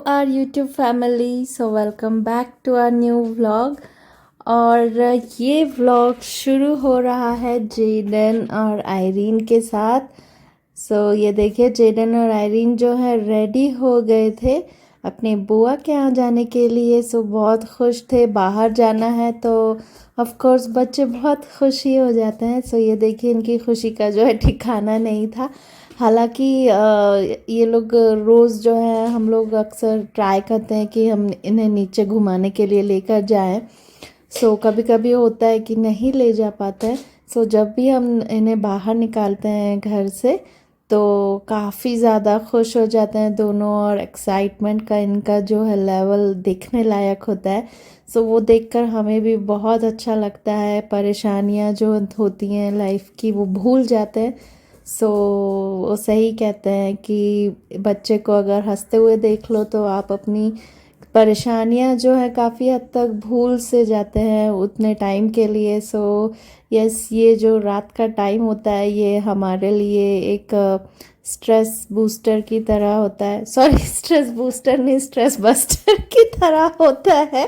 our YouTube family. So welcome back to our new vlog. और ये vlog शुरू हो रहा है जेडन और आयरीन के साथ। ये देखिए जेडन और आयरीन जो है रेडी हो गए थे अपने बुआ के यहाँ जाने के लिए। बहुत खुश थे, बाहर जाना है तो ऑफ कोर्स बच्चे बहुत खुशी हो जाते हैं। ये देखिए इनकी खुशी का जो है ठिकाना नहीं था। हालांकि ये लोग रोज़ जो है हम लोग अक्सर ट्राई करते हैं कि हम इन्हें नीचे घुमाने के लिए लेकर जाएं। कभी कभी होता है कि नहीं ले जा पाते हैं। जब भी हम इन्हें बाहर निकालते हैं घर से तो काफ़ी ज़्यादा खुश हो जाते हैं दोनों, और एक्साइटमेंट का इनका जो है लेवल देखने लायक होता है। वो देखकर हमें भी बहुत अच्छा लगता है। परेशानियां जो होती हैं लाइफ की वो भूल जाते हैं। वो सही कहते हैं कि बच्चे को अगर हंसते हुए देख लो तो आप अपनी परेशानियां जो है काफ़ी हद तक भूल से जाते हैं उतने टाइम के लिए। यस, ये जो रात का टाइम होता है ये हमारे लिए एक स्ट्रेस बूस्टर की तरह होता है। सॉरी, स्ट्रेस बूस्टर नहीं, स्ट्रेस बस्टर की तरह होता है।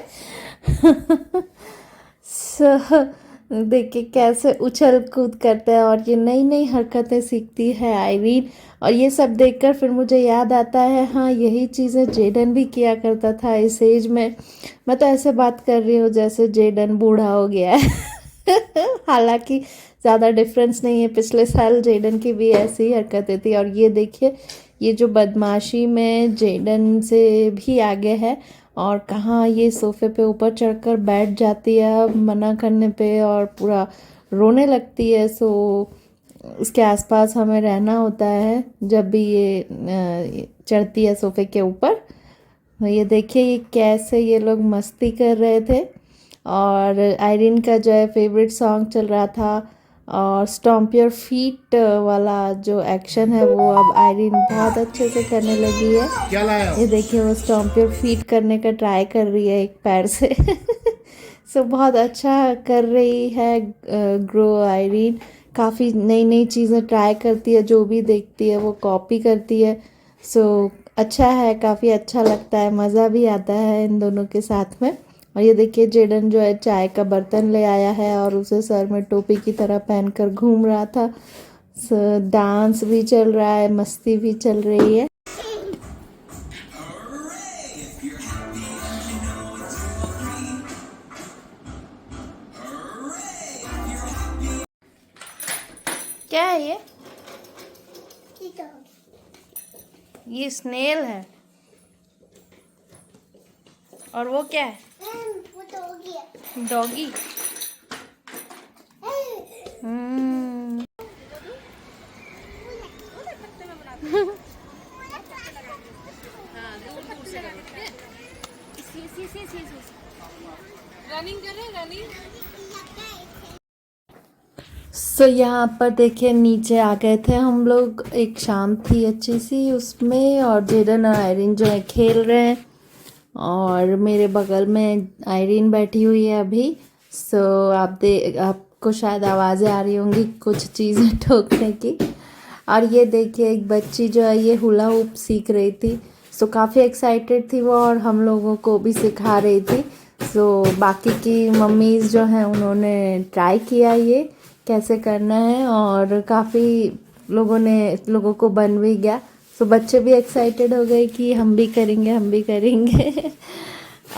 देखिए कैसे उछल कूद करते हैं और ये नई नई हरकतें सीखती है आयरीन। और ये सब देखकर फिर मुझे याद आता है, हाँ यही चीज़ें जेडन भी किया करता था इस एज में। मैं तो ऐसे बात कर रही हूँ जैसे जेडन बूढ़ा हो गया है। हालांकि ज़्यादा डिफरेंस नहीं है, पिछले साल जेडन की भी ऐसी ही हरकतें थी। और ये देखिए ये जो बदमाशी में जेडन से भी आगे है, और कहाँ ये सोफ़े पे ऊपर चढ़कर बैठ जाती है मना करने पे और पूरा रोने लगती है। इसके आसपास हमें रहना होता है जब भी ये चढ़ती है सोफ़े के ऊपर। ये देखिए ये कैसे ये लोग मस्ती कर रहे थे, और आयरीन का जो है फेवरेट सॉन्ग चल रहा था, और स्टॉम्प योर फीट वाला जो एक्शन है वो अब आयरीन बहुत अच्छे से करने लगी है। क्या लाया? ये देखिए वो स्टॉम्प योर फीट करने का ट्राई कर रही है एक पैर से। बहुत अच्छा कर रही है ग्रो आयरीन। काफ़ी नई नई चीज़ें ट्राई करती है, जो भी देखती है वो कॉपी करती है। अच्छा है, काफ़ी अच्छा लगता है, मज़ा भी आता है इन दोनों के साथ में। और ये देखिए जेडन जो है चाय का बर्तन ले आया है और उसे सर में टोपी की तरह पहनकर घूम रहा था। डांस भी चल रहा है, मस्ती भी चल रही है। क्या है ये स्नेल है। और वो क्या है? वो डॉगी है। डॉगी। रनिंग करे रनिंग। यहाँ पर देखिए नीचे आ गए थे हम लोग। एक शाम थी अच्छी सी उसमें, और जेडन और आयरीन जो है खेल रहे हैं, और मेरे बगल में आयरीन बैठी हुई है अभी। आपको शायद आवाज़ें आ रही होंगी कुछ चीज़ें ठोकने की। और ये देखिए एक बच्ची जो है ये हुला हुप सीख रही थी। काफ़ी एक्साइटेड थी वो, और हम लोगों को भी सिखा रही थी। बाकी की मम्मीज़ जो हैं उन्होंने ट्राई किया ये कैसे करना है, और काफ़ी लोगों को बन भी गया। बच्चे भी एक्साइटेड हो गए कि हम भी करेंगे, हम भी करेंगे।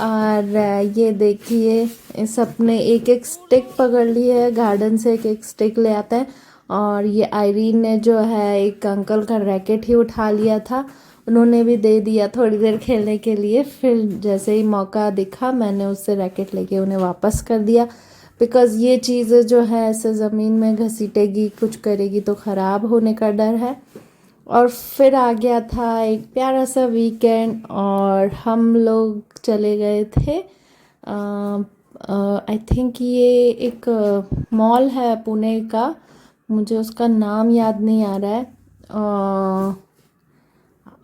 और ये देखिए सबने एक एक स्टिक पकड़ ली है, गार्डन से एक एक स्टिक ले आते हैं। और ये आयरीन ने जो है एक अंकल का रैकेट ही उठा लिया था, उन्होंने भी दे दिया थोड़ी देर खेलने के लिए। फिर जैसे ही मौका दिखा मैंने उससे रैकेट लेके उन्हें वापस कर दिया, बिकॉज़ ये चीज़ें जो है ऐसे ज़मीन में घसीटेगी कुछ करेगी तो ख़राब होने का डर है। और फिर आ गया था एक प्यारा सा वीकेंड, और हम लोग चले गए थे आई थिंक ये एक मॉल है पुणे का, मुझे उसका नाम याद नहीं आ रहा है।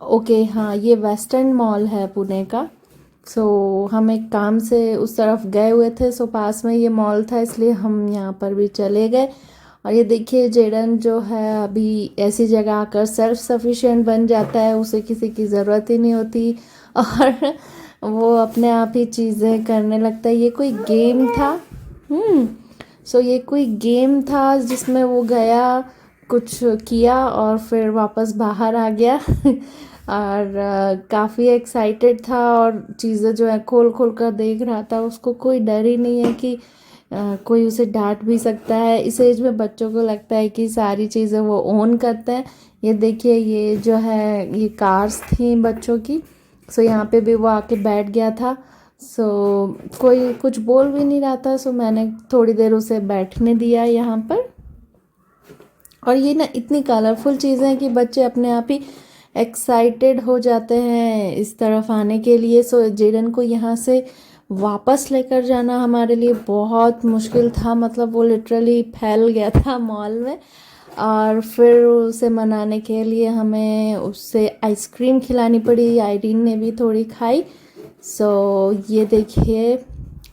ओके हाँ, ये वेस्टर्न मॉल है पुणे का। हम एक काम से उस तरफ गए हुए थे, पास में ये मॉल था इसलिए हम यहाँ पर भी चले गए। और ये देखिए जेडन जो है अभी ऐसी जगह आकर सेल्फ सफिशिएंट बन जाता है, उसे किसी की ज़रूरत ही नहीं होती। और वो अपने आप ही चीज़ें करने लगता है। ये कोई गेम था। सो ये कोई गेम था जिसमें वो गया, कुछ किया और फिर वापस बाहर आ गया। और काफ़ी एक्साइटेड था और चीज़ें जो है खोल खोल कर देख रहा था। उसको कोई डर ही नहीं है कि कोई उसे डांट भी सकता है। इस एज में बच्चों को लगता है कि सारी चीज़ें वो ओन करते हैं। ये देखिए, ये जो है ये कार्स थी बच्चों की। सो यहाँ पे भी वो आके बैठ गया था। सो कोई कुछ बोल भी नहीं रहा था, सो मैंने थोड़ी देर उसे बैठने दिया यहाँ पर। और ये ना इतनी कलरफुल चीज़ें हैं कि बच्चे अपने आप ही एक्साइटेड हो जाते हैं इस तरफ आने के लिए। सो जेडन को यहाँ से वापस लेकर जाना हमारे लिए बहुत मुश्किल था। मतलब वो लिटरली फैल गया था मॉल में। और फिर उसे मनाने के लिए हमें उससे आइसक्रीम खिलानी पड़ी। आयरीन ने भी थोड़ी खाई। सो ये देखिए,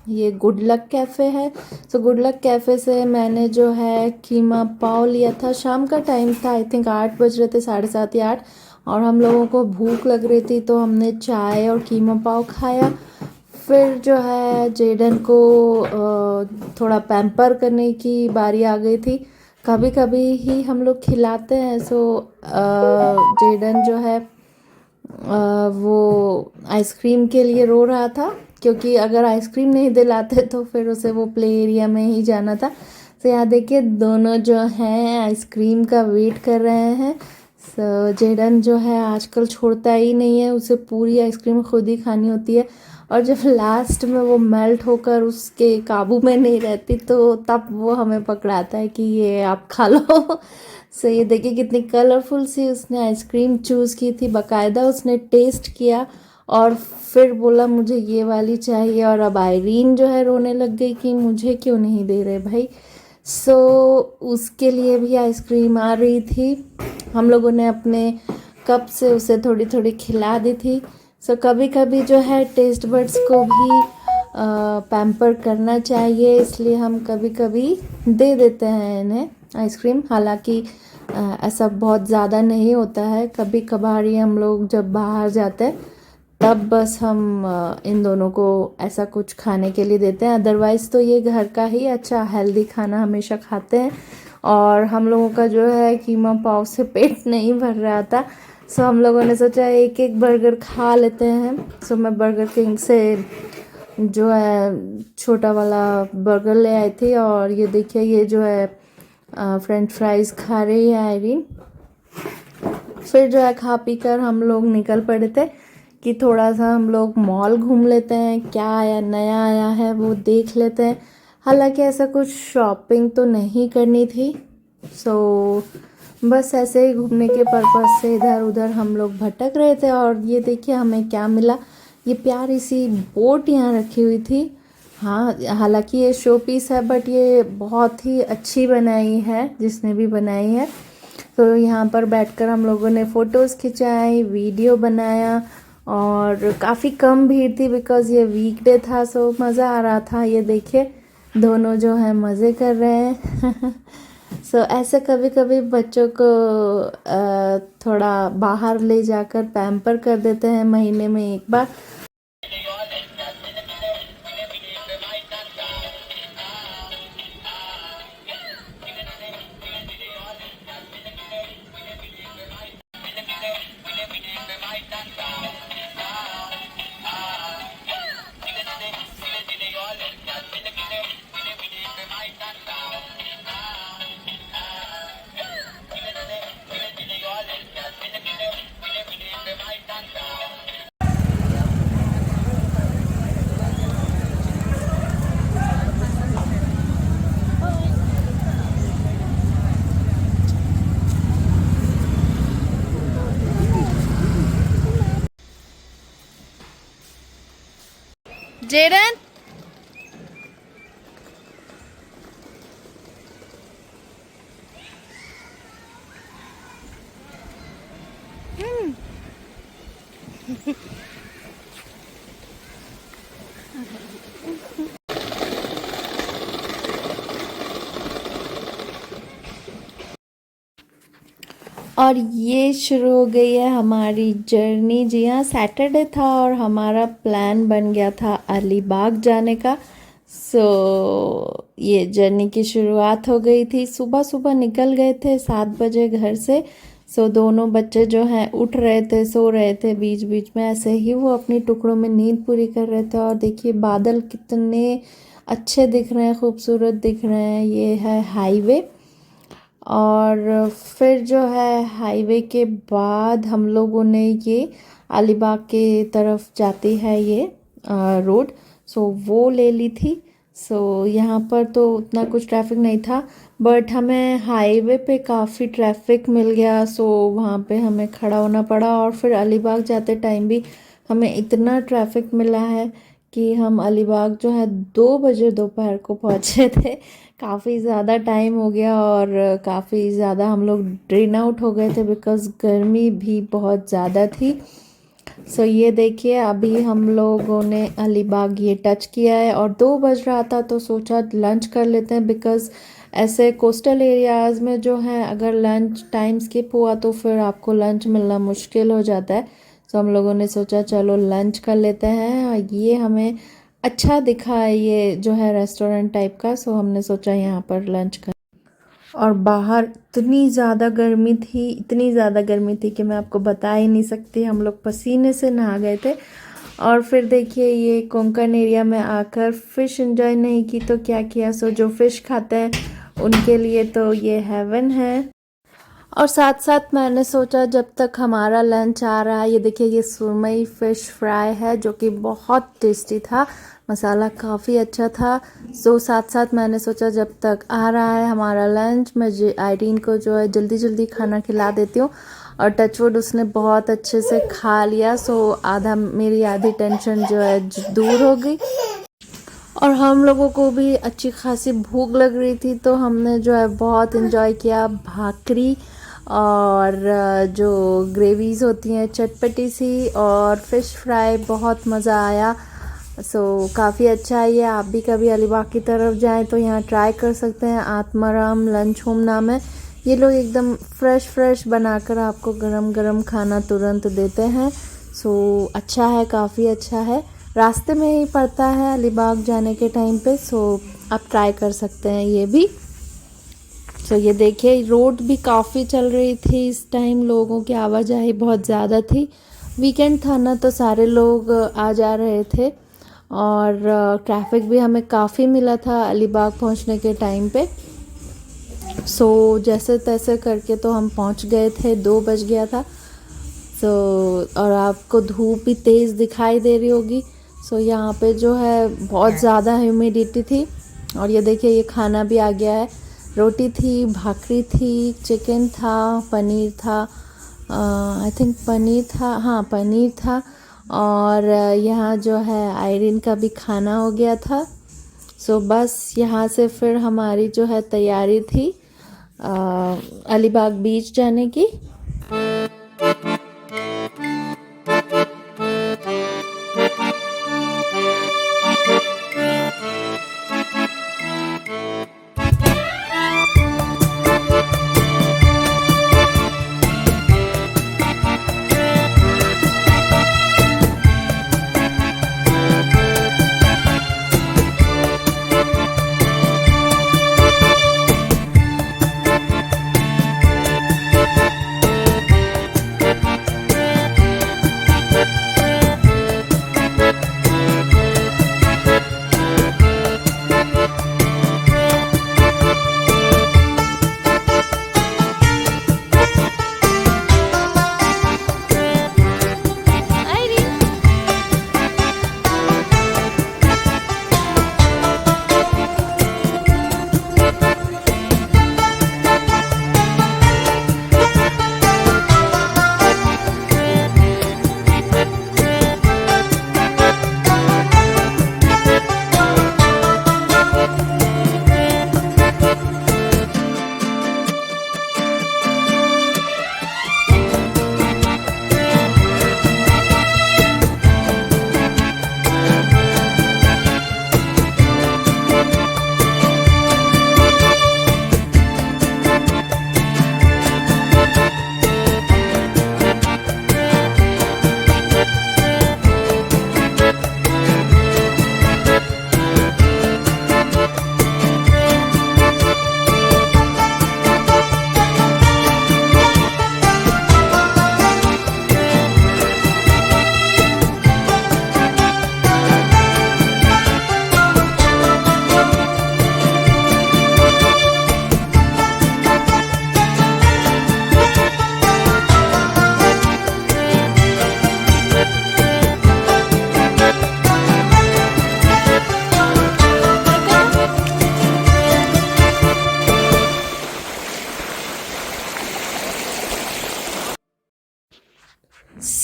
ये गुड लक कैफ़े है। सो गुड लक कैफ़े से मैंने जो है कीमा पाव लिया था। शाम का टाइम था, आई थिंक 8 बज रहे थे, 7:30 या 8। और हम लोगों को भूख लग रही थी तो हमने चाय और कीमा पाव खाया। फिर जो है जेडन को थोड़ा पैम्पर करने की बारी आ गई थी। कभी कभी ही हम लोग खिलाते हैं। सो जेडन जो है वो आइसक्रीम के लिए रो रहा था, क्योंकि अगर आइसक्रीम नहीं दिलाते तो फिर उसे वो प्ले एरिया में ही जाना था। तो यहाँ देखिए, दोनों जो हैं आइसक्रीम का वेट कर रहे हैं। सो जेडन जो है आजकल छोड़ता ही नहीं है, उसे पूरी आइसक्रीम खुद ही खानी होती है। और जब लास्ट में वो मेल्ट होकर उसके काबू में नहीं रहती तो तब वो हमें पकड़ाता है कि ये आप खा लो। सो ये देखिए कितनी कलरफुल सी उसने आइसक्रीम चूज़ की थी। बाकायदा उसने टेस्ट किया और फिर बोला मुझे ये वाली चाहिए। और अब आयरीन जो है रोने लग गई कि मुझे क्यों नहीं दे रहे भाई। सो उसके लिए भी आइसक्रीम आ रही थी। हम लोगों ने अपने कप से उसे थोड़ी थोड़ी खिला दी थी। सो कभी कभी जो है टेस्ट बड्स को भी पैम्पर करना चाहिए, इसलिए हम कभी कभी दे देते हैं इन्हें आइसक्रीम। हालांकि ऐसा बहुत ज़्यादा नहीं होता है, कभी कभार ही हम लोग जब बाहर जाते हैं तब बस हम इन दोनों को ऐसा कुछ खाने के लिए देते हैं। अदरवाइज़ तो ये घर का ही अच्छा हेल्दी खाना हमेशा खाते हैं। और हम लोगों का जो है कीमा पाव से पेट नहीं भर रहा था। सो हम लोगों ने सोचा एक एक बर्गर खा लेते हैं। सो मैं बर्गर किंग से जो है छोटा वाला बर्गर ले आई थी। और ये देखिए, ये जो है फ्रेंच फ्राइज़ खा रही है आयरीन। फिर जो है खा पी कर हम लोग निकल पड़े थे कि थोड़ा सा हम लोग मॉल घूम लेते हैं, क्या आया नया आया है वो देख लेते हैं। हालांकि ऐसा कुछ शॉपिंग तो नहीं करनी थी। सो बस ऐसे ही घूमने के पर्पज़ से इधर उधर हम लोग भटक रहे थे। और ये देखिए हमें क्या मिला, ये प्यारी सी बोट यहाँ रखी हुई थी। हाँ, हालांकि ये शो पीस है बट ये बहुत ही अच्छी बनाई है जिसने भी बनाई है। तो यहाँ पर बैठकर हम लोगों ने फ़ोटोज़ खिंचाई, वीडियो बनाया। और काफ़ी कम भीड़ थी बिकॉज़ ये वीकडे था। सो मज़ा आ रहा था। ये देखिए दोनों जो है मज़े कर रहे हैं। सो ऐसे कभी कभी बच्चों को थोड़ा बाहर ले जाकर पैम्पर कर देते हैं महीने में एक बार। जेडन, और ये शुरू हो गई है हमारी जर्नी। जी हाँ, सैटरडे था और हमारा प्लान बन गया था अलीबाग जाने का। ये जर्नी की शुरुआत हो गई थी। सुबह सुबह निकल गए थे 7 बजे घर से। दोनों बच्चे जो हैं उठ रहे थे, सो रहे थे, बीच बीच में ऐसे ही वो अपनी टुकड़ों में नींद पूरी कर रहे थे। और देखिए बादल कितने अच्छे दिख रहे हैं, खूबसूरत दिख रहे हैं। ये है हाईवे, और फिर जो है हाईवे के बाद हम लोगों ने ये अलीबाग के तरफ जाती है ये रोड, वो ले ली थी। यहाँ पर तो उतना कुछ ट्रैफिक नहीं था, बट हमें हाईवे पे काफ़ी ट्रैफिक मिल गया। वहाँ पे हमें खड़ा होना पड़ा। और फिर अलीबाग जाते टाइम भी हमें इतना ट्रैफिक मिला है कि हम अलीबाग जो है 2 बजे दोपहर को पहुँचे थे। काफ़ी ज़्यादा टाइम हो गया और काफ़ी ज़्यादा हम लोग ड्रेन आउट हो गए थे, बिकॉज़ गर्मी भी बहुत ज़्यादा थी। ये देखिए अभी हम लोगों ने अलीबाग ये टच किया है और 2 बज रहा था, तो सोचा लंच कर लेते हैं, बिकॉज़ ऐसे कोस्टल एरियाज़ में जो है अगर लंच टाइम स्किप हुआ तो फिर आपको लंच मिलना मुश्किल हो जाता है। हम लोगों ने सोचा चलो लंच कर लेते हैं। और ये हमें अच्छा दिखा है ये जो है रेस्टोरेंट टाइप का, हमने सोचा यहाँ पर लंच कर। और बाहर इतनी ज़्यादा गर्मी थी, इतनी ज़्यादा गर्मी थी कि मैं आपको बता ही नहीं सकती। हम लोग पसीने से नहा गए थे। और फिर देखिए ये कोंकण एरिया में आकर फ़िश एंजॉय नहीं की तो क्या किया। जो फ़िश खाते हैं उनके लिए तो ये हेवन है। और साथ साथ मैंने सोचा जब तक हमारा लंच आ रहा है, ये देखिए ये सुरमई फ़िश फ्राई है जो कि बहुत टेस्टी था, मसाला काफ़ी अच्छा था। साथ साथ मैंने सोचा जब तक आ रहा है हमारा लंच, मैं आयरीन को जो है जल्दी जल्दी खाना खिला देती हूँ। और टचवुड उसने बहुत अच्छे से खा लिया। मेरी आधी टेंशन जो है दूर हो गई। और हम लोगों को भी अच्छी खासी भूख लग रही थी, तो हमने जो है बहुत इन्जॉय किया। भाकरी और जो ग्रेवीज़ होती हैं चटपटी सी, और फ़िश फ्राई, बहुत मज़ा आया। काफ़ी अच्छा है ये। आप भी कभी अलीबाग की तरफ जाएं तो यहाँ ट्राई कर सकते हैं। आत्माराम लंच होम नाम है। ये लोग एकदम फ्रेश बनाकर आपको गरम गरम खाना तुरंत देते हैं। अच्छा है, काफ़ी अच्छा है। रास्ते में ही पड़ता है अलीबाग जाने के टाइम पे, आप ट्राई कर सकते हैं ये भी। ये देखिए रोड भी काफ़ी चल रही थी इस टाइम, लोगों की आवाजाही बहुत ज़्यादा थी। वीकेंड था ना, तो सारे लोग आ जा रहे थे। और ट्रैफिक भी हमें काफ़ी मिला था अलीबाग पहुंचने के टाइम पे। जैसे तैसे करके तो हम पहुंच गए थे, 2 बज गया था। और आपको धूप भी तेज़ दिखाई दे रही होगी। यहाँ पे जो है बहुत ज़्यादा ह्यूमिडिटी थी। और ये देखिए ये खाना भी आ गया है। रोटी थी, भाकरी थी, चिकन था, पनीर था, आई थिंक पनीर था, हाँ पनीर था। और यहाँ जो है आयरीन का भी खाना हो गया था। बस यहाँ से फिर हमारी जो है तैयारी थी अलीबाग बीच जाने की।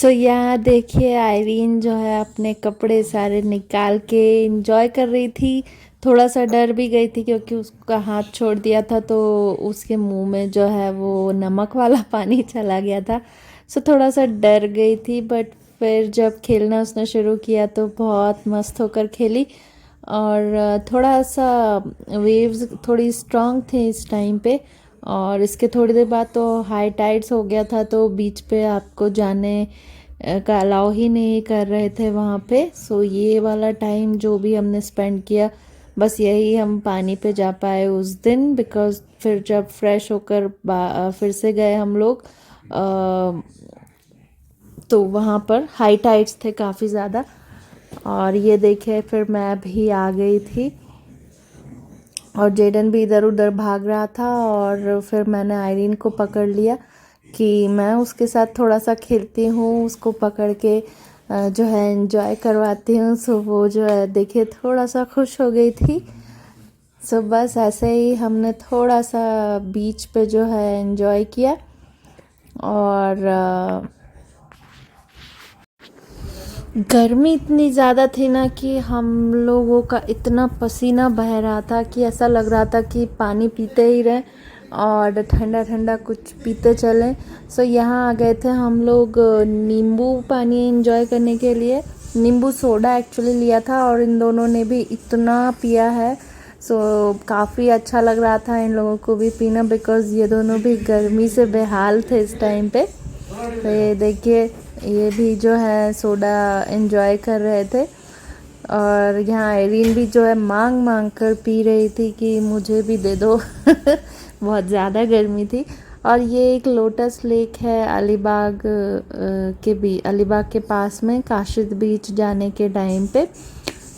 सो यहाँ देखिए आयरीन जो है अपने कपड़े सारे निकाल के इंजॉय कर रही थी। थोड़ा सा डर भी गई थी क्योंकि उसका हाथ छोड़ दिया था तो उसके मुंह में जो है वो नमक वाला पानी चला गया था। सो थोड़ा सा डर गई थी, बट फिर जब खेलना उसने शुरू किया तो बहुत मस्त होकर खेली। और थोड़ा सा वेव्स थोड़ी स्ट्रांग थे इस टाइम पे, और इसके थोड़ी देर बाद तो हाई टाइड्स हो गया था तो बीच पे आपको जाने का अलाउ ही नहीं कर रहे थे वहाँ पे। सो ये वाला टाइम जो भी हमने स्पेंड किया, बस यही हम पानी पे जा पाए उस दिन, बिकॉज फिर जब फ्रेश होकर फिर से गए हम लोग तो वहाँ पर हाई टाइड्स थे काफ़ी ज़्यादा। और ये देखे फिर मैं भी आ गई थी और जेडन भी इधर उधर भाग रहा था, और फिर मैंने आयरीन को पकड़ लिया कि मैं उसके साथ थोड़ा सा खेलती हूँ, उसको पकड़ के जो है एंजॉय करवाती हूँ। सो वो जो है देखिए थोड़ा सा खुश हो गई थी। सो बस ऐसे ही हमने थोड़ा सा बीच पे जो है एंजॉय किया। और गर्मी इतनी ज़्यादा थी ना कि हम लोगों का इतना पसीना बह रहा था कि ऐसा लग रहा था कि पानी पीते ही रहें और ठंडा ठंडा कुछ पीते चलें। सो यहाँ आ गए थे हम लोग नींबू पानी एंजॉय करने के लिए। नींबू सोडा एक्चुअली लिया था और इन दोनों ने भी इतना पिया है। सो काफ़ी अच्छा लग रहा था इन लोगों को भी पीना, बिकॉज़ ये दोनों भी गर्मी से बेहाल थे इस टाइम पे। तो ये देखिए ये भी जो है सोडा एंजॉय कर रहे थे। और यहाँ आयरीन भी जो है मांग मांग कर पी रही थी कि मुझे भी दे दो बहुत ज़्यादा गर्मी थी। और ये एक लोटस लेक है अलीबाग के पास में काशिद बीच जाने के टाइम पे।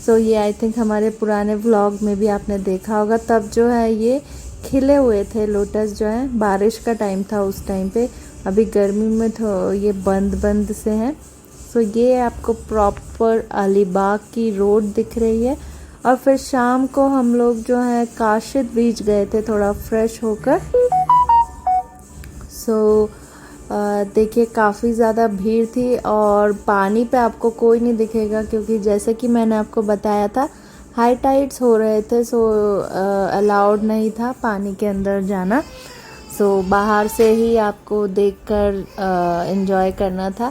सो ये आई थिंक हमारे पुराने व्लॉग में भी आपने देखा होगा, तब जो है ये खिले हुए थे लोटस जो है, बारिश का टाइम था उस टाइम पे। अभी गर्मी में तो ये बंद बंद से हैं। सो ये आपको प्रॉपर अलीबाग की रोड दिख रही है। और फिर शाम को हम लोग जो है काशिद बीच गए थे थोड़ा फ्रेश होकर। सो देखिए काफ़ी ज़्यादा भीड़ थी और पानी पे आपको कोई नहीं दिखेगा क्योंकि जैसे कि मैंने आपको बताया था हाई टाइड्स हो रहे थे। सो अलाउड नहीं था पानी के अंदर जाना। सो बाहर से ही आपको देखकर एंजॉय करना था।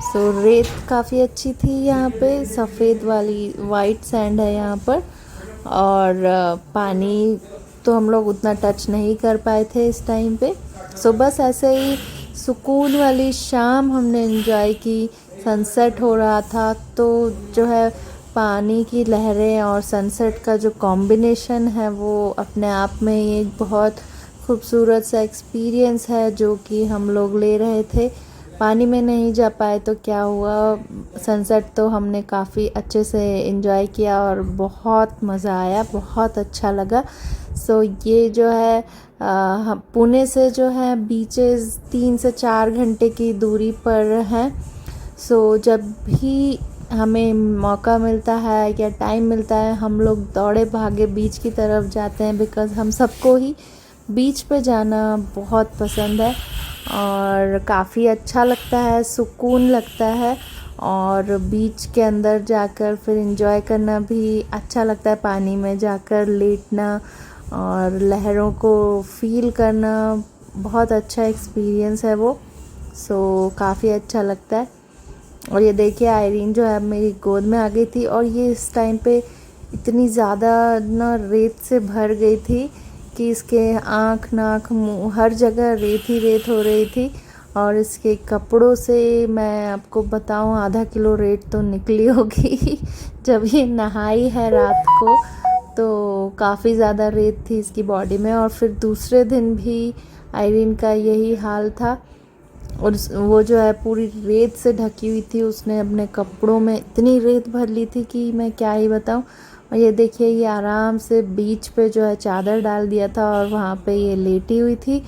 सो रेत काफ़ी अच्छी थी यहाँ पे, सफ़ेद वाली वाइट सैंड है यहाँ पर। और पानी तो हम लोग उतना टच नहीं कर पाए थे इस टाइम पे। सो बस ऐसे ही सुकून वाली शाम हमने एंजॉय की। सनसेट हो रहा था तो जो है पानी की लहरें और सनसेट का जो कॉम्बिनेशन है वो अपने आप में एक बहुत खूबसूरत सा एक्सपीरियंस है जो कि हम लोग ले रहे थे। पानी में नहीं जा पाए तो क्या हुआ, सनसेट तो हमने काफ़ी अच्छे से एंजॉय किया और बहुत मज़ा आया, बहुत अच्छा लगा। सो ये जो है पुणे से जो है बीचेस 3 से 4 घंटे की दूरी पर हैं। सो जब भी हमें मौका मिलता है या टाइम मिलता है हम लोग दौड़े भागे बीच की तरफ जाते हैं, बिकॉज़ हम सबको ही बीच पे जाना बहुत पसंद है और काफ़ी अच्छा लगता है, सुकून लगता है। और बीच के अंदर जाकर फिर एंजॉय करना भी अच्छा लगता है, पानी में जाकर लेटना और लहरों को फील करना बहुत अच्छा एक्सपीरियंस है वो। सो काफ़ी अच्छा लगता है। और ये देखिए आयरीन जो है मेरी गोद में आ गई थी और ये इस टाइम पे इतनी ज़्यादा ना रेत से भर गई थी कि इसके आँख नाक मुँह हर जगह रेत ही रेत हो रही थी। और इसके कपड़ों से मैं आपको बताऊं आधा किलो रेत तो निकली होगी जब ये नहाई है रात को तो काफ़ी ज़्यादा रेत थी इसकी बॉडी में। और फिर दूसरे दिन भी आयरीन का यही हाल था और वो जो है पूरी रेत से ढकी हुई थी, उसने अपने कपड़ों में इतनी रेत भर ली थी कि मैं क्या ही बताऊं। और ये देखिए ये आराम से बीच पे जो है चादर डाल दिया था और वहाँ पे ये लेटी हुई थी।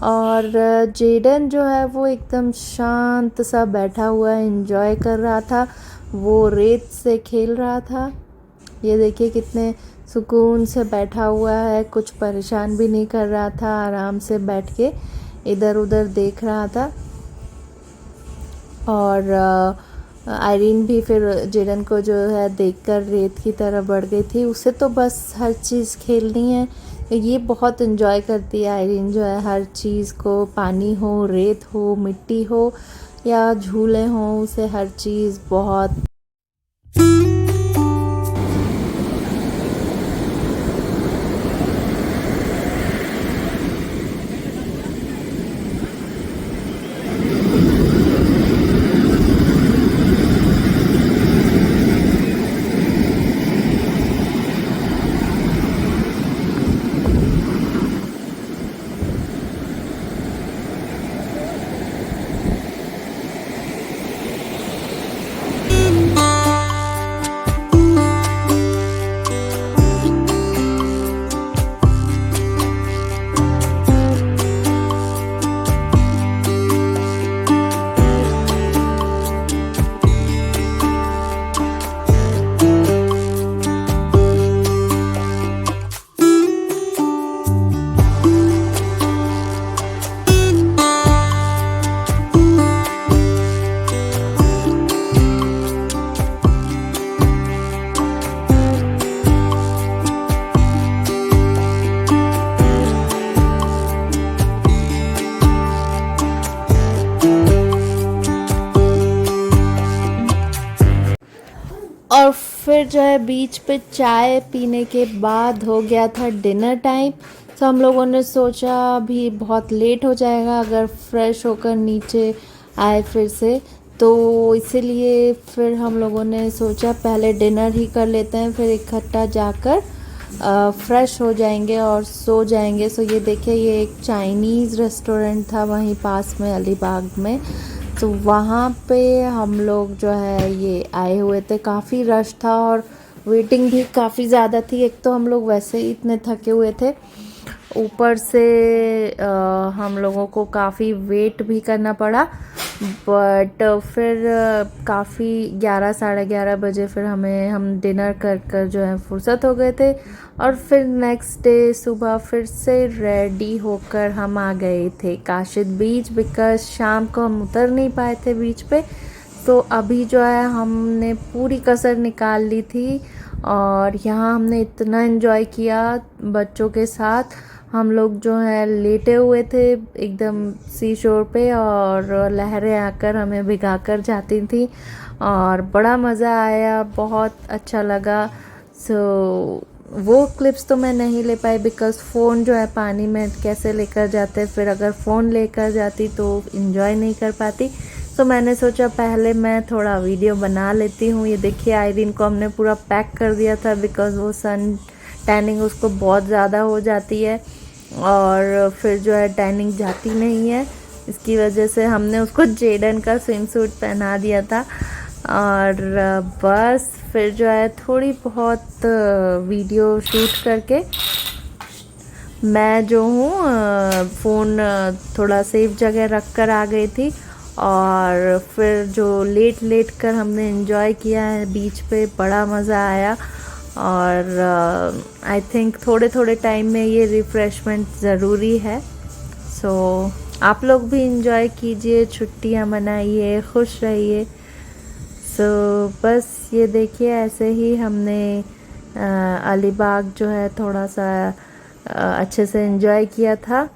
और जेडन जो है वो एकदम शांत सा बैठा हुआ एंजॉय कर रहा था, वो रेत से खेल रहा था। ये देखिए कितने सुकून से बैठा हुआ है, कुछ परेशान भी नहीं कर रहा था, आराम से बैठ के इधर उधर देख रहा था। और आयरीन भी फिर जेडन को जो है देखकर रेत की तरह बढ़ गई थी। उसे तो बस हर चीज़ खेलनी है, ये बहुत इन्जॉय करती है आयरीन जो है हर चीज़ को, पानी हो, रेत हो, मिट्टी हो या झूले हों, उसे हर चीज़ बहुत। और फिर जो है बीच पे चाय पीने के बाद हो गया था डिनर टाइम। तो हम लोगों ने सोचा अभी बहुत लेट हो जाएगा अगर फ्रेश होकर नीचे आए फिर से, तो इसीलिए फिर हम लोगों ने सोचा पहले डिनर ही कर लेते हैं, फिर इकट्ठा जाकर फ्रेश हो जाएंगे और सो जाएंगे। सो ये देखिए, ये एक चाइनीज़ रेस्टोरेंट था वहीं पास में अलीबाग में, तो वहाँ पे हम लोग जो है ये आए हुए थे। काफ़ी रश था और वेटिंग भी काफ़ी ज़्यादा थी। एक तो हम लोग वैसे ही इतने थके हुए थे, ऊपर से हम लोगों को काफ़ी वेट भी करना पड़ा। बट फिर काफ़ी 11 साढ़े 11 बजे फिर हम डिनर कर जो है फुर्सत हो गए थे। और फिर नेक्स्ट डे सुबह फिर से रेडी होकर हम आ गए थे काशिद बीच, बिकॉज शाम को हम उतर नहीं पाए थे बीच पे। तो अभी जो है हमने पूरी कसर निकाल ली थी और यहाँ हमने इतना एंजॉय किया बच्चों के साथ। हम लोग जो है लेटे हुए थे एकदम सी शोर पे और लहरें आकर हमें भिगाकर जाती थी और बड़ा मज़ा आया, बहुत अच्छा लगा। सो वो क्लिप्स तो मैं नहीं ले पाई बिकॉज़ फ़ोन जो है पानी में कैसे लेकर जाते, फिर अगर फ़ोन लेकर जाती तो इन्जॉय नहीं कर पाती। तो मैंने सोचा पहले मैं थोड़ा वीडियो बना लेती हूँ। ये देखिए, आयरीन को हमने पूरा पैक कर दिया था बिकॉज़ वो सन टैनिंग उसको बहुत ज़्यादा हो जाती है और फिर जो है टैनिंग जाती नहीं है, इसकी वजह से हमने उसको जेडन का स्विम सूट पहना दिया था। और बस फिर जो है थोड़ी बहुत वीडियो शूट करके मैं जो हूँ फ़ोन थोड़ा सेफ जगह रख कर आ गई थी। और फिर जो लेट कर हमने एंजॉय किया है बीच पे, बड़ा मज़ा आया। और आई थिंक थोड़े टाइम में ये रिफ़्रेशमेंट ज़रूरी है। सो आप लोग भी एंजॉय कीजिए, छुट्टियां मनाइए, खुश रहिए। सो बस ये देखिए, ऐसे ही हमने अलीबाग जो है थोड़ा सा अच्छे से एंजॉय किया था।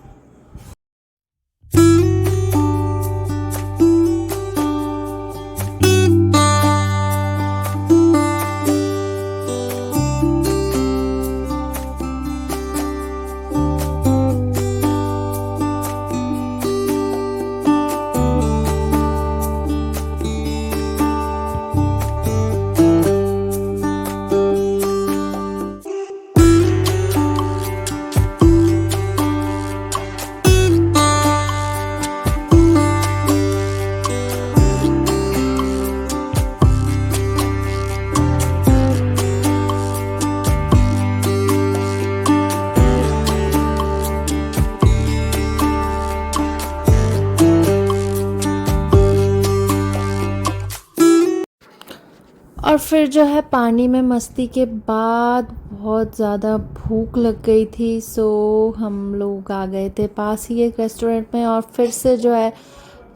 और फिर जो है पानी में मस्ती के बाद बहुत ज़्यादा भूख लग गई थी। सो हम लोग आ गए थे पास ही एक रेस्टोरेंट में और फिर से जो है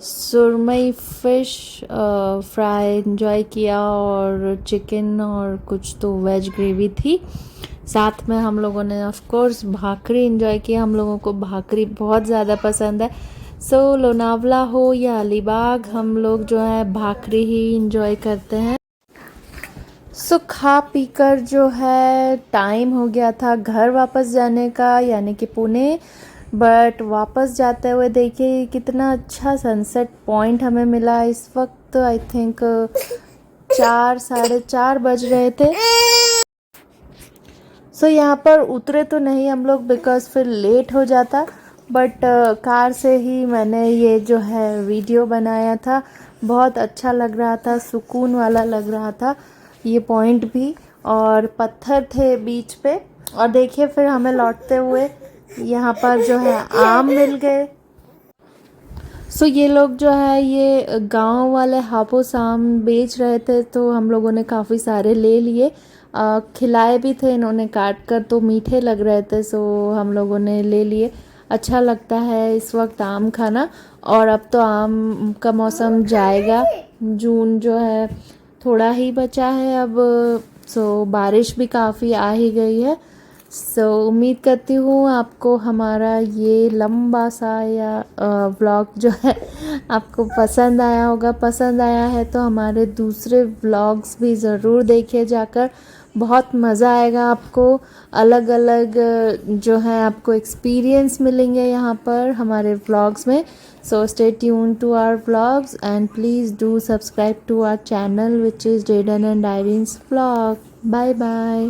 सुरमई फ़िश फ्राई एंजॉय किया और चिकन और कुछ तो वेज ग्रेवी थी। साथ में हम लोगों ने ऑफ कोर्स भाकरी एंजॉय किया। हम लोगों को भाकरी बहुत ज़्यादा पसंद है। सो लोनावला हो या अलीबाग, हम लोग जो है भाकरी ही एंजॉय करते हैं। सो खा पीकर जो है टाइम हो गया था घर वापस जाने का, यानी कि पुणे। बट वापस जाते हुए देखिए कितना अच्छा सनसेट पॉइंट हमें मिला। इस वक्त आई थिंक 4 साढ़े 4 बज रहे थे। सो यहाँ पर उतरे तो नहीं हम लोग बिकॉज़ फिर लेट हो जाता, बट कार से ही मैंने ये जो है वीडियो बनाया था। बहुत अच्छा लग रहा था, सुकून वाला लग रहा था ये पॉइंट भी, और पत्थर थे बीच पे। और देखिए फिर हमें लौटते हुए यहाँ पर जो है आम मिल गए। सो ये लोग जो है ये गांव वाले हापुस आम बेच रहे थे, तो हम लोगों ने काफ़ी सारे ले लिए। खिलाए भी थे इन्होंने काट कर, तो मीठे लग रहे थे, सो हम लोगों ने ले लिए। अच्छा लगता है इस वक्त आम खाना। और अब तो आम का मौसम जाएगा, जून जो है थोड़ा ही बचा है अब। सो बारिश भी काफ़ी आ ही गई है। सो उम्मीद करती हूँ आपको हमारा ये लंबा सा या व्लॉग जो है आपको पसंद आया होगा। पसंद आया है तो हमारे दूसरे व्लॉग्स भी ज़रूर देखिए जाकर, बहुत मज़ा आएगा आपको। अलग अलग जो है आपको एक्सपीरियंस मिलेंगे यहाँ पर हमारे व्लॉग्स में। So stay tune to our vlogs and please do subscribe to our channel which is Jaden and Irene's vlog. Bye bye.